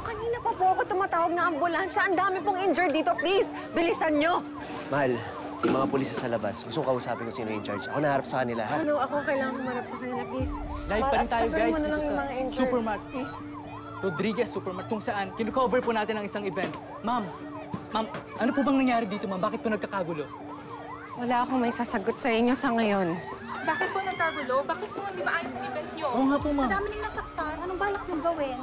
Kanina pa po ako tumatawag ng ambulansya. Ang dami pong injured dito. Please, bilisan nyo. Mahal, yung mga pulis sa labas, gusto kong kausapin kung sino yung charge. Ako naharap sa kanila, ha? Ano, ako kailangan humarap sa kanila, please. Live pa rin tayo, guys, mo na lang dito yung sa mga injured. Supermart. Please. Rodriguez Supermart, kung saan kinu-cover po natin ang isang event. Ma'am, ano po bang nangyari dito, ma'am? Bakit po nagkakagulo? Wala akong may sasagot sa inyo sa ngayon. Bakit po nagkagulo? Bakit po hindi maayos ang event nyo? Oo nga po, ma'am. Sa dami nang nasaktan, anong balak niyong gawin?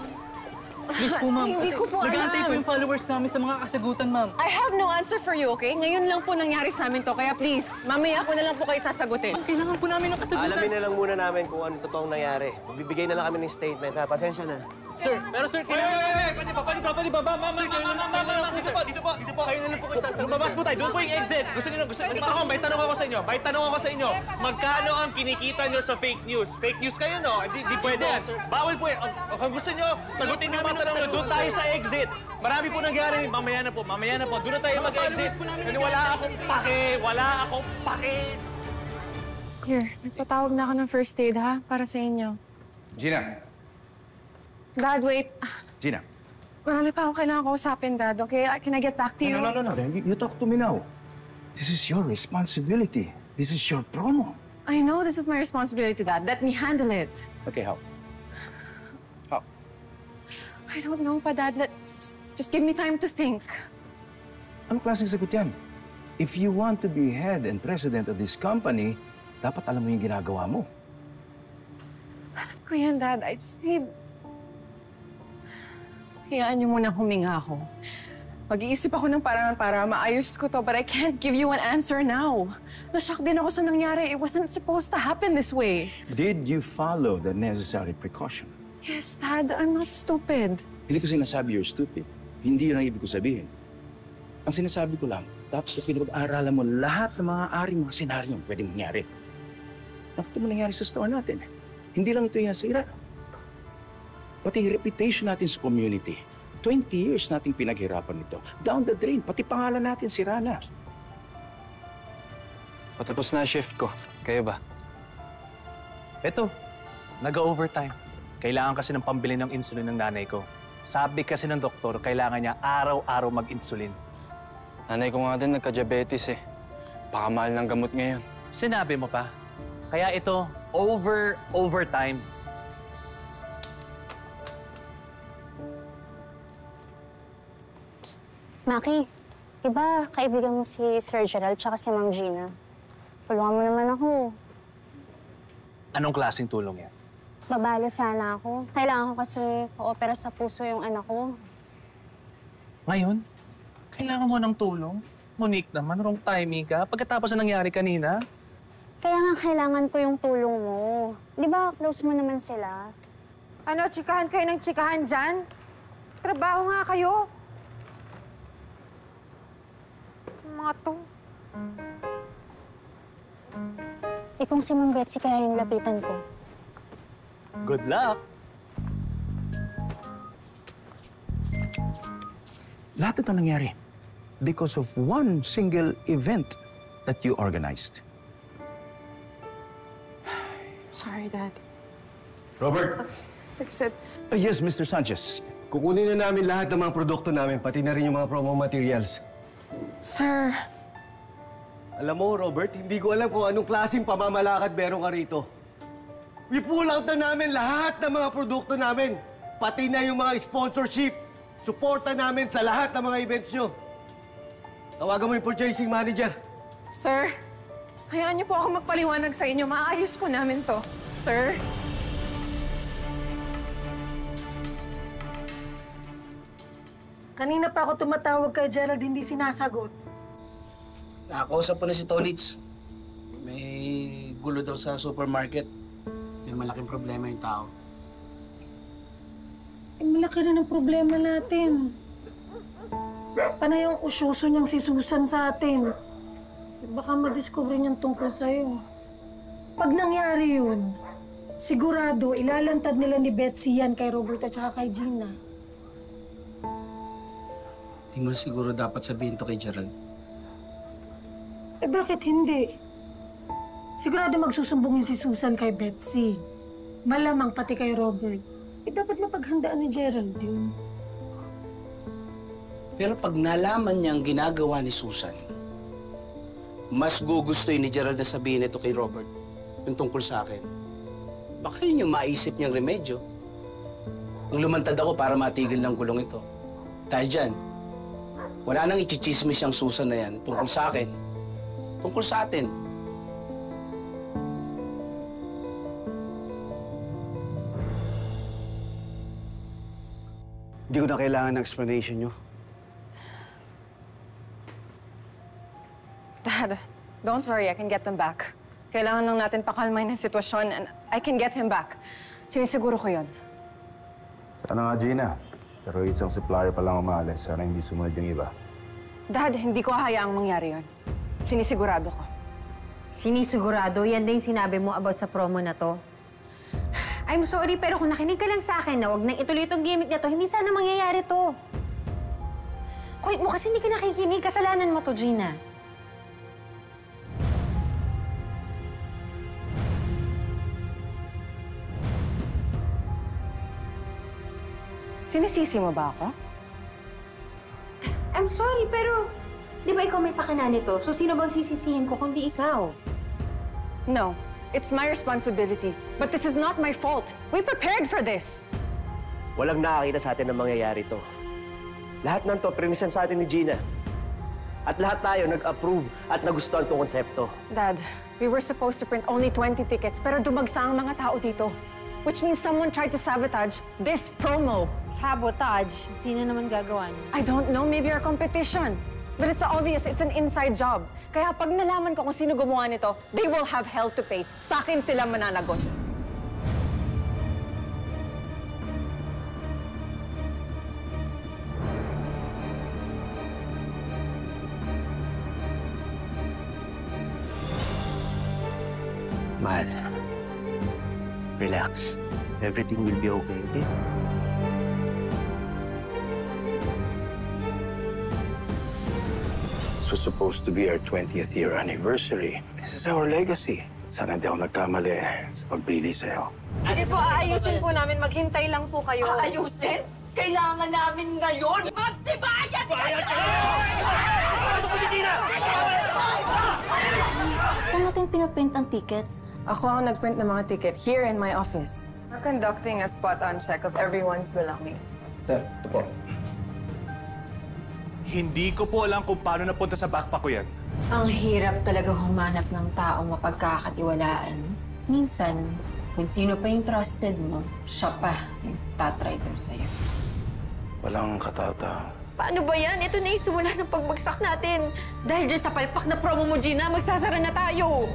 Please po, ma'am. Hindi ko po nag-aantay alam. po yung followers namin sa mga kasagutan, ma'am. I have no answer for you, okay? Ngayon lang po nangyari sa amin to, kaya please, mamaya ko na lang po kayo sasagutin. Kailangan po namin ng kasagutan. Alamin na lang muna namin kung ano totoong nangyari. Magbibigay na lang kami ng statement, ha? Pasensya na. Sir, pero sir, kailangan... Pwede ba? Ma'am, sir, kailangan lang po, dito po. Kayo na lang po kayo sasagutin. Lumabas po tayo. Doon po yung exit. Gusto niyo, may tanong ako sa inyo. Magkano ang kinikita niyo sa fake news? Fake news kayo, no? Di pwede yan. Bawal po yan. Kung gusto niyo, sagutin niyo mga tanong niyo. Doon tayo sa exit. Marami po nangyari. Mamaya na po. Doon na tayo mag-exit. Kasi wala akong pake. Here, nagpatawag na ako ng first aid, ha? Para sa inyo. Gina. Dad, wait. Gina. Marami pa akong kailangan kausapin, Dad, okay? Can I get back to you? No. You talk to me now. This is your responsibility. This is your promo. I know this is my responsibility, Dad. Let me handle it. Okay, how? How? I don't know pa, Dad. Just give me time to think. Ano klaseng sagot yan? If you want to be head and president of this company, dapat alam mo yung ginagawa mo. Alam ko yan, Dad. I just need... Hayaan niyo muna huminga ako. Mag-iisip ako ng paraan para maayos ko to, but I can't give you an answer now. Nashock din ako sa nangyari. It wasn't supposed to happen this way. Did you follow the necessary precaution? Yes, Dad. I'm not stupid. Hindi ko sinasabi you're stupid. Hindi yun ang ibig ko sabihin. Ang sinasabi ko lang, tapos na pinag-aaralan mo lahat ng mga mga senaryo na pwedeng mangyari. Dapat mo nangyari sa store natin. Hindi lang ito yung nasira. Pati yung reputation natin sa community. 20 years nating pinaghirapan nito. Down the drain. Pati pangalan natin sira na. Patapos na shift ko. Kayo ba? Eto, nag-overtime. Kailangan kasi ng pambili ng insulin ng nanay ko. Sabi kasi ng doktor, kailangan niya araw-araw mag-insulin. Nanay ko nga din nagka-diabetes eh. Baka mahal ng gamot ngayon. Sinabi mo pa. Kaya ito, overtime. Maki, iba kaibigan mo si Sir Gerald tsaka si Ma'am Gina. Tulungan mo naman ako. Anong klaseng tulong yan? Babala sana ako. Kailangan ko kasi pa-opera sa puso yung anak ko. Ngayon? Kailangan mo ng tulong? Monique naman, wrong timing ka. Pagkatapos na nangyari kanina. Kaya nga kailangan ko yung tulong mo. Di ba close mo naman sila? Ano, tsikahan kayo ng tsikahan dyan? Trabaho nga kayo. Mga to. Kung si Ma'am Betsy kaya yung lapitan ko. Good luck! Lahat ito nangyari because of one single event that you organized. Sorry, Dad. Robert! Except... Yes, Mr. Sanchez. Kukunin na namin lahat ng mga produkto namin, pati na rin yung mga promo materials. Sir... Alam mo, Robert, hindi ko alam kung anong klaseng pamamalakad meron ka rito. We pull out na namin lahat ng mga produkto namin. Pati na yung mga sponsorship. Suporta namin sa lahat ng mga events nyo. Tawagan mo yung purchasing manager. Sir, hayaan niyo po ako magpaliwanag sa inyo. Maayos po namin to. Sir? Kanina pa ako tumatawag kay Gerald, hindi sinasagot. Nakausap ko na si Tonitz. May gulo daw sa supermarket. May malaking problema yung tao. Malaki rin ang problema natin. Panay ang usyoso niyang si Susan sa atin. Baka madiscover niyang tungkol sa'yo. Pag nangyari yun, sigurado ilalantad nila ni Betsy yan kay Robert at saka kay Gina. Di mo siguro dapat sabihin to kay Gerald. Eh bakit hindi? Sigurado magsusumbungin si Susan kay Betsy. Malamang pati kay Robert. Eh dapat mapaghandaan ni Gerald yun. Pero pag nalaman niya ang ginagawa ni Susan, mas gugustuhin ni Gerald na sabihin ito kay Robert, yung tungkol sa akin. Baka yun yung maisip niyang remedyo. Ang lumantad ako para matigil ng gulong ito. Dahil dyan, wala nang ichichismis siyang Susan na yan tungkol sa akin. Tungkol sa atin. Hindi ko na kailangan ng explanation nyo. Dad, don't worry. I can get them back. Kailangan lang natin pakalmahin ang sitwasyon and I can get him back. Sinisiguro ko yun. Sana nga, Gina. Pero isang supplier pa lang umaalis. Sana hindi sumunod yung iba. Dad, hindi ko hahayaang mangyari yun. Sinisigurado ko. Sinisigurado? Yan din sinabi mo about sa promo na to. I'm sorry, pero kung nakinig ka lang sa akin na huwag nang ituloy itong gimmick na to, hindi sana mangyayari to. Kulit mo kasi hindi ka nakikinig. Kasalanan mo to, Gina. Sinisisi mo ba ako? I'm sorry, pero di ba ikaw may pakana nito? So sino bang sisisihin ko kundi ikaw? No. It's my responsibility. But this is not my fault. We prepared for this. Walang nakakita sa atin ng mangyayari to. Lahat ng to, prinisan sa atin ni Gina. At lahat tayo nag-approve at nagustuhan tong konsepto. Dad, we were supposed to print only 20 tickets, pero dumagsa ang mga tao dito. Which means someone tried to sabotage this promo. Sabotage? Sino naman gagawa niyo? I don't know, maybe our competition. But it's obvious, it's an inside job. Kaya pag nalaman ko kung sino gumawa nito, they will have hell to pay. Sa akin sila mananagot. Mahal, relax. Everything will be okay, okay? This was supposed to be our 20th year anniversary. This is our legacy. Sana hindi ako nagkamali sa pagpili sa'yo. Sige po, aayusin po namin. Maghintay lang po kayo. Aayusin? Kailangan namin ngayon magsibayan! Bayad ka! Pasok mo si Gina! Saan natin pinaprint ang tickets? Ako ang nagprint ng mga ticket here in my office. We're conducting a spot-on check of everyone's belongings. Sir, ito po. Hindi ko po alam kung paano napunta sa backpack ko yan. Ang hirap talaga humanap ng taong mapagkakatiwalaan. Minsan, kung sino pa yung trusted mo, siya pa yung tatraitor sa'yo. Walang katata. Paano ba yan? Ito na yung simula ng pagbagsak natin. Dahil dyan sa palpak na promo mo, Gina, magsasara na tayo.